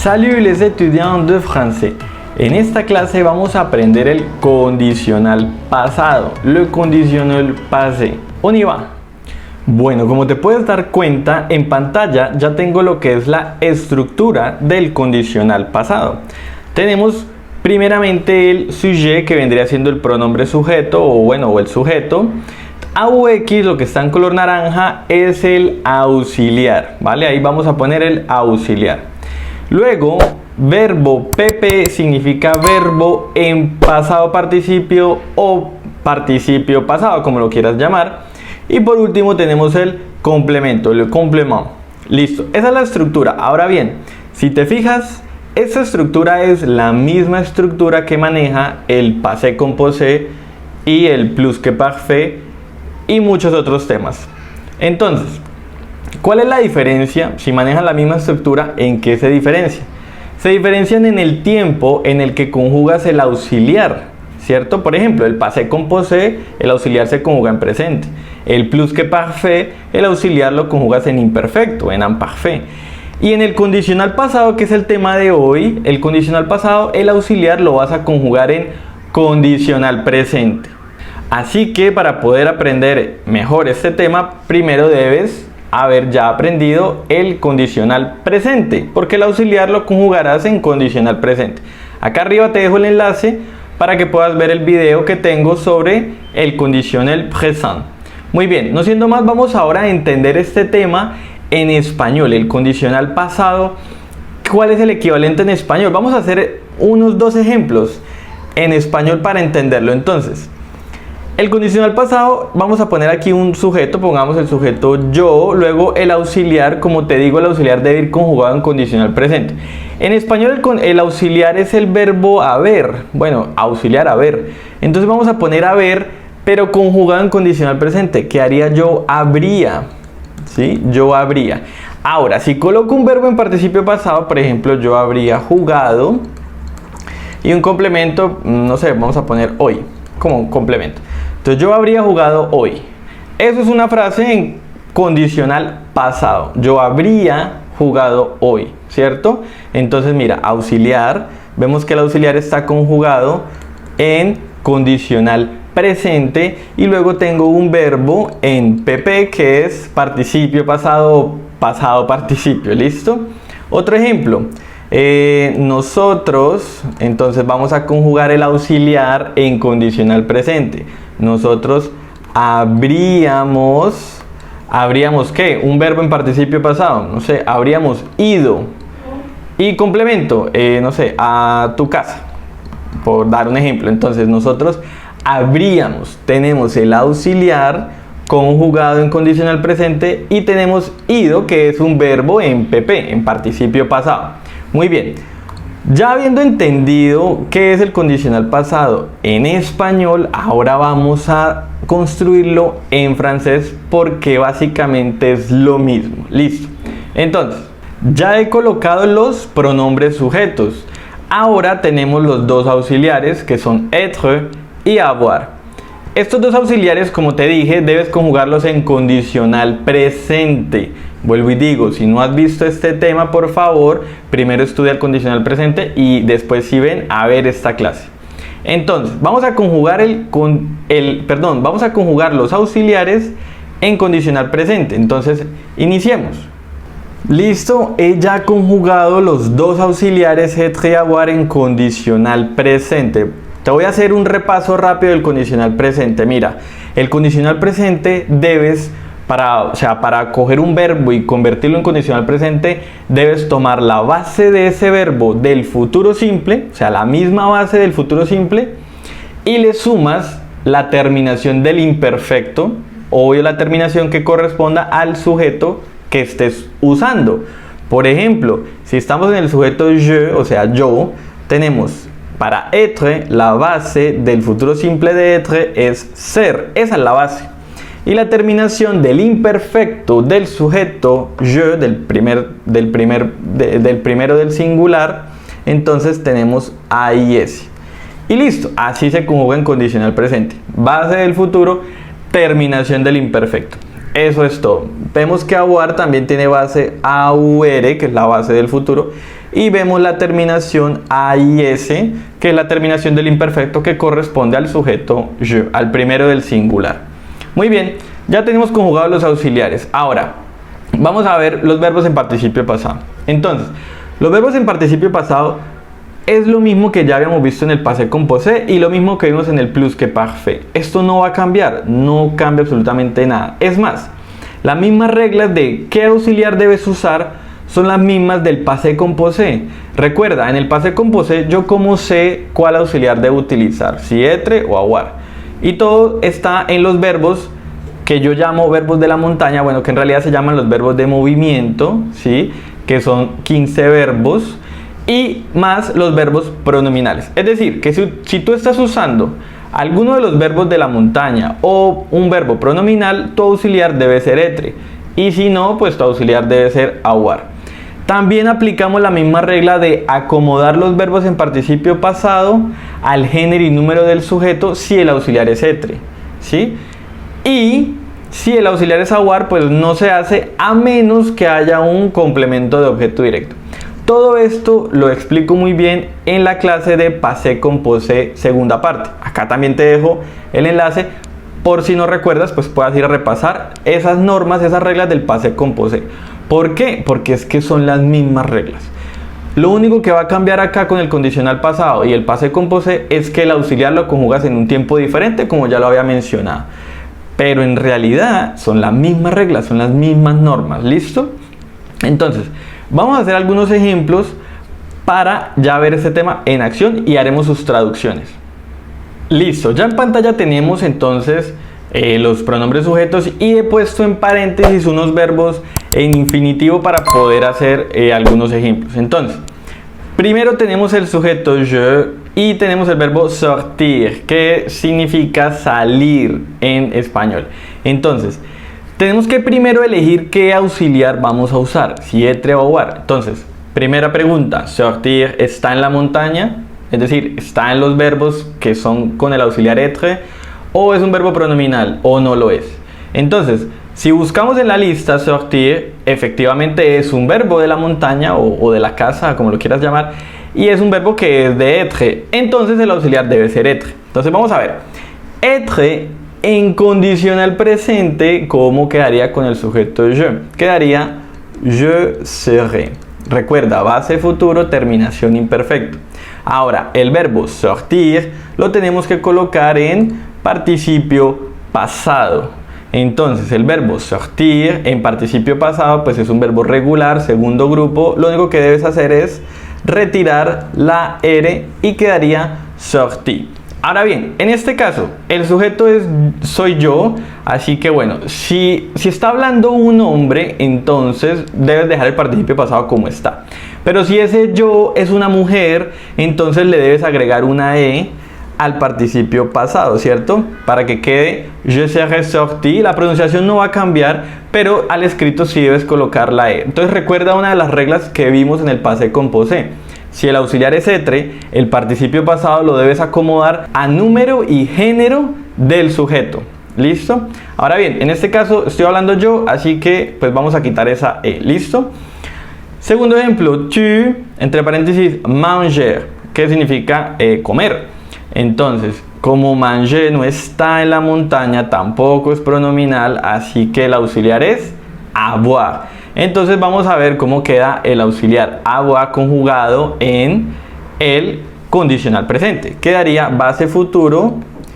Salut les étudiants de français. En esta clase vamos a aprender el condicional pasado, le conditionnel passé. On y va. Bueno, como te puedes dar cuenta, en pantalla ya tengo lo que es la estructura del condicional pasado. Tenemos primeramente el sujet, que vendría siendo el pronombre sujeto, o el sujeto. AUX, lo que está en color naranja, es el auxiliar, ¿vale? Ahí vamos a poner el auxiliar. Luego, verbo PP significa verbo en pasado participio o participio pasado, como lo quieras llamar. Y por último tenemos el complemento, el complement. Listo, esa es la estructura. Ahora bien, si te fijas, esta estructura es la misma estructura que maneja el passé composé y el plus que parfait y muchos otros temas. Entonces, ¿cuál es la diferencia? Si manejan la misma estructura, ¿en qué se diferencia? Se diferencian en el tiempo en el que conjugas el auxiliar, ¿cierto? Por ejemplo, el passé composé, el auxiliar se conjuga en presente. El plus que parfait, el auxiliar lo conjugas en imperfecto, en imparfait. Y en el condicional pasado, que es el tema de hoy, el condicional pasado, el auxiliar lo vas a conjugar en condicional presente. Así que para poder aprender mejor este tema, primero debes haber ya aprendido el condicional presente, porque el auxiliar lo conjugarás en condicional presente. Acá arriba te dejo el enlace para que puedas ver el video que tengo sobre el condicional présent. Muy bien, no siendo más, vamos ahora a entender este tema en español, el condicional pasado. ¿Cuál es el equivalente en español? Vamos a hacer unos dos ejemplos en español para entenderlo. Entonces, el condicional pasado, vamos a poner aquí un sujeto, pongamos el sujeto yo, luego el auxiliar, como te digo, el auxiliar debe ir conjugado en condicional presente. En español el auxiliar es el verbo haber, bueno, auxiliar haber. Entonces vamos a poner haber, pero conjugado en condicional presente. ¿Qué haría yo? Habría, ¿sí? Yo habría. Ahora, si coloco un verbo en participio pasado, por ejemplo, yo habría jugado, y un complemento, no sé, vamos a poner hoy, como un complemento. Entonces yo habría jugado hoy. Eso es una frase en condicional pasado. Yo habría jugado hoy, ¿cierto? Entonces mira, auxiliar. Vemos que el auxiliar está conjugado en condicional presente. Y luego tengo un verbo en PP que es participio pasado, pasado participio. ¿Listo? Otro ejemplo. Nosotros, entonces vamos a conjugar el auxiliar en condicional presente. Nosotros habríamos ¿qué? Un verbo en participio pasado, no sé, habríamos ido. Y complemento, no sé, a tu casa, por dar un ejemplo. Entonces nosotros habríamos, tenemos el auxiliar conjugado en condicional presente y tenemos ido, que es un verbo en PP, en participio pasado. Muy bien, ya habiendo entendido qué es el condicional pasado en español, ahora vamos a construirlo en francés porque básicamente es lo mismo. Listo. Entonces, ya he colocado los pronombres sujetos. Ahora tenemos los dos auxiliares que son être y avoir. Estos dos auxiliares, como te dije, debes conjugarlos en condicional presente. Vuelvo y digo, si no has visto este tema, por favor, primero estudia el condicional presente y después, si ven, a ver esta clase. Entonces, vamos a conjugar vamos a conjugar los auxiliares en condicional presente. Entonces, iniciemos. Listo, he ya conjugado los dos auxiliares être y avoir en condicional presente. Te voy a hacer un repaso rápido del condicional presente. Mira, el condicional presente debes, para coger un verbo y convertirlo en condicional presente, debes tomar la base de ese verbo del futuro simple, o sea, la misma base del futuro simple, y le sumas la terminación del imperfecto, obvio la terminación que corresponda al sujeto que estés usando. Por ejemplo, si estamos en el sujeto je, o sea, yo, tenemos para être, la base del futuro simple de être es ser. Esa es la base. Y la terminación del imperfecto del sujeto je, del primero del singular, entonces tenemos AIS. Y listo, así se conjuga en condicional presente. Base del futuro, terminación del imperfecto. Eso es todo. Vemos que avoir también tiene base AUR, que es la base del futuro, y vemos la terminación AIS, que es la terminación del imperfecto que corresponde al sujeto je, al primero del singular. Muy bien, ya tenemos conjugados los auxiliares. Ahora, vamos a ver los verbos en participio pasado. Entonces, los verbos en participio pasado es lo mismo que ya habíamos visto en el passé composé y lo mismo que vimos en el plus que parfait. Esto no va a cambiar, no cambia absolutamente nada. Es más, las mismas reglas de qué auxiliar debes usar son las mismas del passé composé. Recuerda, en el passé composé yo como sé cuál auxiliar debo utilizar, si être o avoir. Y todo está en los verbos que yo llamo verbos de la montaña, bueno, que en realidad se llaman los verbos de movimiento, ¿sí? Que son 15 verbos y más los verbos pronominales. Es decir, que si tú estás usando alguno de los verbos de la montaña o un verbo pronominal, tu auxiliar debe ser être. Y si no, pues tu auxiliar debe ser avoir. También aplicamos la misma regla de acomodar los verbos en participio pasado al género y número del sujeto si el auxiliar es être, ¿sí? Y si el auxiliar es avoir, pues no se hace a menos que haya un complemento de objeto directo. Todo esto lo explico muy bien en la clase de passé composé segunda parte. Acá también te dejo el enlace por si no recuerdas, pues puedas ir a repasar esas normas, esas reglas del passé composé. ¿Por qué? Porque es que son las mismas reglas. Lo único que va a cambiar acá con el condicional pasado y el passé composé es que el auxiliar lo conjugas en un tiempo diferente, como ya lo había mencionado. Pero en realidad son las mismas reglas, son las mismas normas. ¿Listo? Entonces, vamos a hacer algunos ejemplos para ya ver este tema en acción y haremos sus traducciones. Listo, ya en pantalla tenemos entonces los pronombres sujetos y he puesto en paréntesis unos verbos en infinitivo para poder hacer algunos ejemplos. Entonces, primero tenemos el sujeto je y tenemos el verbo sortir, que significa salir en español. Entonces, tenemos que primero elegir qué auxiliar vamos a usar, si être o avoir. Entonces, primera pregunta, sortir está en la montaña, es decir, está en los verbos que son con el auxiliar être, o es un verbo pronominal, o no lo es. Entonces, si buscamos en la lista sortir, efectivamente es un verbo de la montaña o de la casa, como lo quieras llamar, y es un verbo que es de être, entonces el auxiliar debe ser être. Entonces vamos a ver, être en condicional presente, ¿cómo quedaría con el sujeto je? Quedaría je serai. Recuerda, base futuro, terminación imperfecto. Ahora, el verbo sortir lo tenemos que colocar en participio pasado. Entonces, el verbo sortir en participio pasado, pues es un verbo regular, segundo grupo. Lo único que debes hacer es retirar la R y quedaría sorti. Ahora bien, en este caso, el sujeto soy yo, así que bueno, si está hablando un hombre, entonces debes dejar el participio pasado como está. Pero si ese yo es una mujer, entonces le debes agregar una E al participio pasado, ¿cierto? Para que quede je serai sorti. La pronunciación no va a cambiar, pero al escrito sí debes colocar la E. Entonces recuerda una de las reglas que vimos en el passé composé. Si el auxiliar es être, el participio pasado lo debes acomodar a número y género del sujeto. ¿Listo? Ahora bien, en este caso estoy hablando yo, así que pues vamos a quitar esa E. ¿Listo? Segundo ejemplo, tu, entre paréntesis, manger, que significa comer. Entonces, como manger no está en la montaña, tampoco es pronominal, así que el auxiliar es avoir. Entonces vamos a ver cómo queda el auxiliar avoir conjugado en el condicional presente. Quedaría base futuro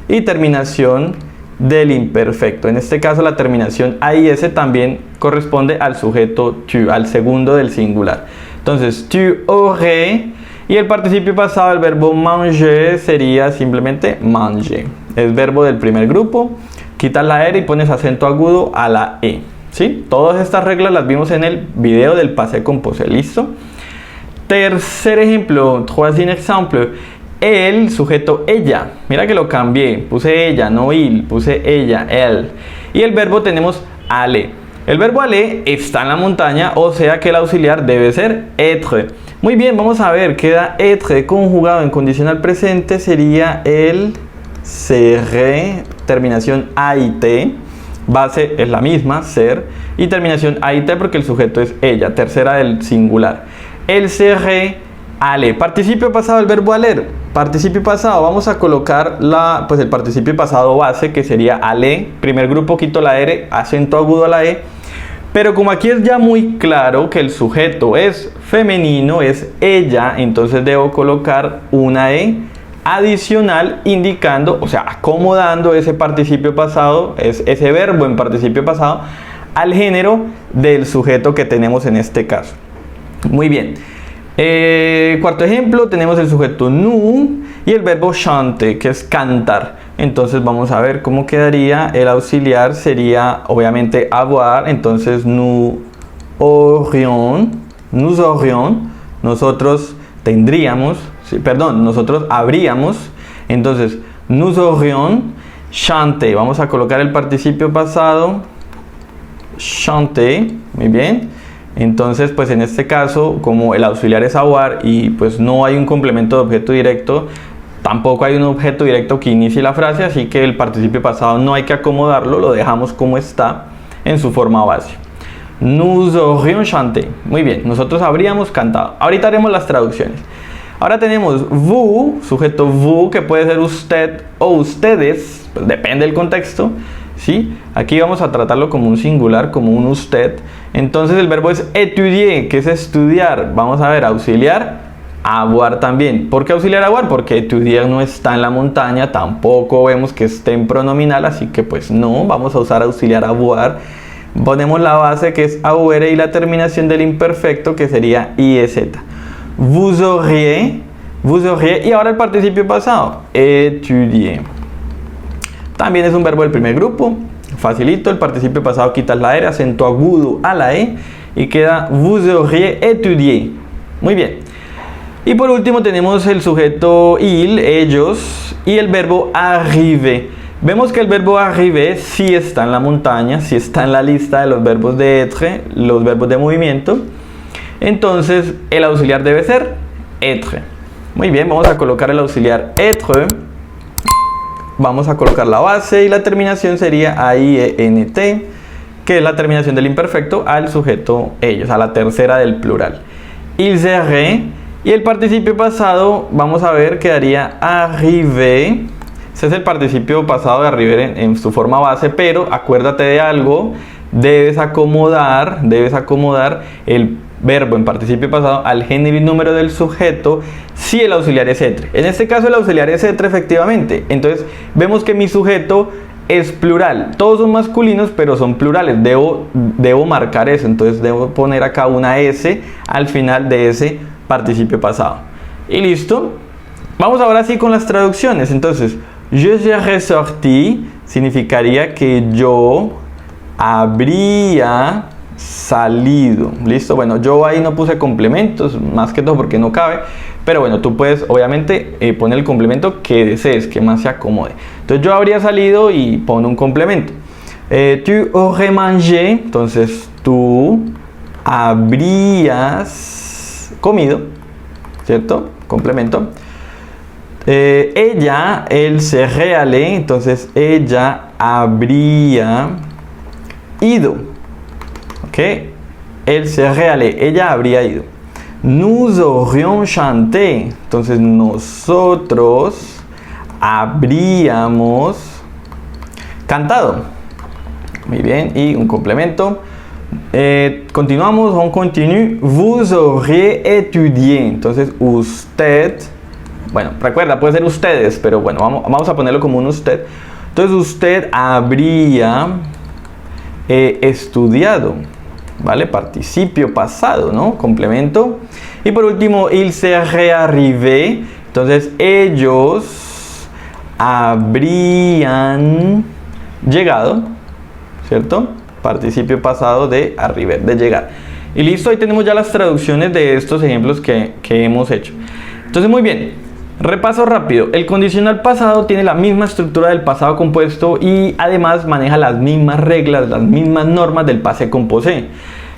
y terminación del imperfecto. En este caso la terminación AIS también corresponde al sujeto tu, al segundo del singular. Entonces tu aurais y el participio pasado del verbo manger sería simplemente manger. Es verbo del primer grupo. Quitas la R y pones acento agudo a la E. ¿Sí? Todas estas reglas las vimos en el video del passé composé. ¿Listo? Tercer ejemplo, troisième exemple, el sujeto ella. Mira que lo cambié, puse ella, no il, puse ella, él. Y el verbo tenemos aller. El verbo aller está en la montaña, o sea que el auxiliar debe ser être. Muy bien, vamos a ver, queda être conjugado en condicional presente, sería el serait, terminación AIT. base es la misma, ser, y terminación AIT porque el sujeto es ella, tercera del singular. El serait allé, participio pasado del verbo aller, participio pasado, vamos a colocar el participio pasado base que sería aller, primer grupo quito la R, acento agudo a la E, pero como aquí es ya muy claro que el sujeto es femenino, es ella, entonces debo colocar una E adicional indicando, o sea, acomodando ese participio pasado, ese verbo en participio pasado, al género del sujeto que tenemos en este caso. Muy bien. Cuarto ejemplo, tenemos el sujeto nous y el verbo chanter, que es cantar. Entonces vamos a ver cómo quedaría. El auxiliar sería obviamente avoir, entonces nous aurions, nosotros tendríamos, nosotros habríamos, entonces nous aurions chanté, vamos a colocar el participio pasado, chanté, muy bien. Entonces, pues en este caso, como el auxiliar es avoir y pues no hay un complemento de objeto directo, tampoco hay un objeto directo que inicie la frase, así que el participio pasado no hay que acomodarlo, lo dejamos como está en su forma base. Nous aurions chanté. Muy bien, nosotros habríamos cantado. Ahorita haremos las traducciones. Ahora tenemos vous, sujeto vous, que puede ser usted o ustedes, pues depende del contexto. ¿Sí? Aquí vamos a tratarlo como un singular, como un usted. Entonces el verbo es étudier, que es estudiar. Vamos a ver, auxiliar, avoir también. ¿Por qué auxiliar avoir? Porque étudier no está en la montaña, tampoco vemos que esté en pronominal, así que pues no, vamos a usar auxiliar avoir. Ponemos la base que es AUR y la terminación del imperfecto que sería IEZ. Vous auriez, y ahora el participio pasado, étudier. También es un verbo del primer grupo, facilito, el participio pasado quitas la R, acento agudo a la E y queda vous auriez étudié. Muy bien. Y por último tenemos el sujeto il, ellos, y el verbo arriver. Vemos que el verbo arriver sí está en la montaña, sí está en la lista de los verbos de être, los verbos de movimiento. Entonces el auxiliar debe ser être. Muy bien, vamos a colocar el auxiliar être. Vamos a colocar la base y la terminación sería AIENT, que es la terminación del imperfecto al sujeto ellos, a la tercera del plural. Ils seraient, y el participio pasado, vamos a ver, quedaría arriver. Ese es el participio pasado de arriver en su forma base, pero acuérdate de algo, debes acomodar el verbo en participio pasado al género y número del sujeto si el auxiliar es être. En este caso el auxiliar es être efectivamente. Entonces vemos que mi sujeto es plural. Todos son masculinos pero son plurales. Debo marcar eso. Entonces debo poner acá una S al final de ese participio pasado. Y listo. Vamos ahora sí con las traducciones. Entonces, je serais sorti significaría que yo habría salido. Listo, bueno, yo ahí no puse complementos, más que todo porque no cabe, pero bueno, tú puedes obviamente poner el complemento que desees, que más se acomode. Entonces yo habría salido y pone un complemento. Tu aurais mangé, entonces tú habrías comido, ¿cierto? Complemento. Ella, él serait allé, entonces ella habría ido. Ok, él serait allé, ella habría ido. Nous aurions chanté, entonces nosotros habríamos cantado. Muy bien, y un complemento. Continuamos, on continue. Vous auriez étudié, entonces usted, bueno, recuerda, puede ser ustedes, pero bueno, vamos a ponerlo como un usted. Entonces usted habría estudiado. ¿Vale? Participio pasado, ¿no? Complemento. Y por último, ils seraient arrivés. Entonces, ellos habrían llegado, ¿cierto? Participio pasado de arriver, de llegar. Y listo, ahí tenemos ya las traducciones de estos ejemplos que hemos hecho. Entonces, muy bien. Repaso rápido. El condicional pasado tiene la misma estructura del pasado compuesto y además maneja las mismas reglas, las mismas normas del passé composé.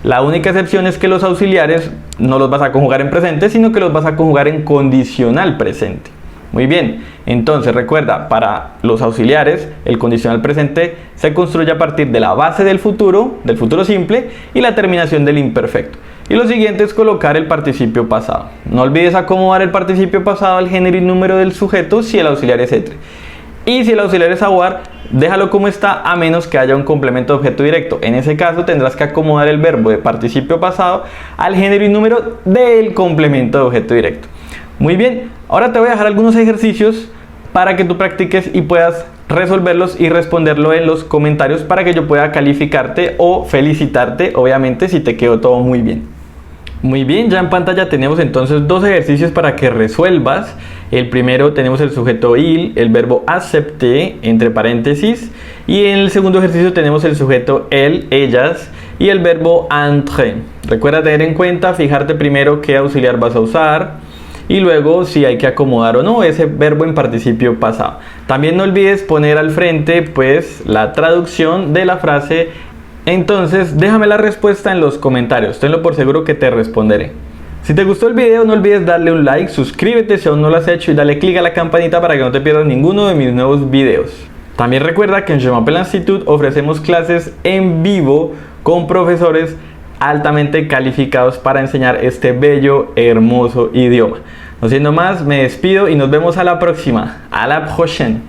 La única excepción es que los auxiliares no los vas a conjugar en presente, sino que los vas a conjugar en condicional presente. Muy bien, entonces recuerda, para los auxiliares, el condicional presente se construye a partir de la base del futuro simple y la terminación del imperfecto. Y lo siguiente es colocar el participio pasado. No olvides acomodar el participio pasado al género y número del sujeto si el auxiliar es etre. Y si el auxiliar es avoir, déjalo como está a menos que haya un complemento de objeto directo. En ese caso tendrás que acomodar el verbo de participio pasado al género y número del complemento de objeto directo. Muy bien, ahora te voy a dejar algunos ejercicios para que tú practiques y puedas resolverlos y responderlo en los comentarios para que yo pueda calificarte o felicitarte, obviamente, si te quedó todo muy bien. Muy bien, ya en pantalla tenemos entonces dos ejercicios para que resuelvas. El primero tenemos el sujeto il, el verbo accepter, entre paréntesis, y en el segundo ejercicio tenemos el sujeto elle, ellas, y el verbo entrer. Recuerda tener en cuenta, fijarte primero qué auxiliar vas a usar y luego si hay que acomodar o no ese verbo en participio pasado. También no olvides poner al frente pues la traducción de la frase. Entonces déjame la respuesta en los comentarios, tenlo por seguro que te responderé. Si te gustó el video no olvides darle un like, suscríbete si aún no lo has hecho y dale click a la campanita para que no te pierdas ninguno de mis nuevos videos. También recuerda que en Je m'appelle Institut ofrecemos clases en vivo con profesores altamente calificados para enseñar este bello, hermoso idioma. No siendo más, me despido y nos vemos a la próxima. A la prochaine.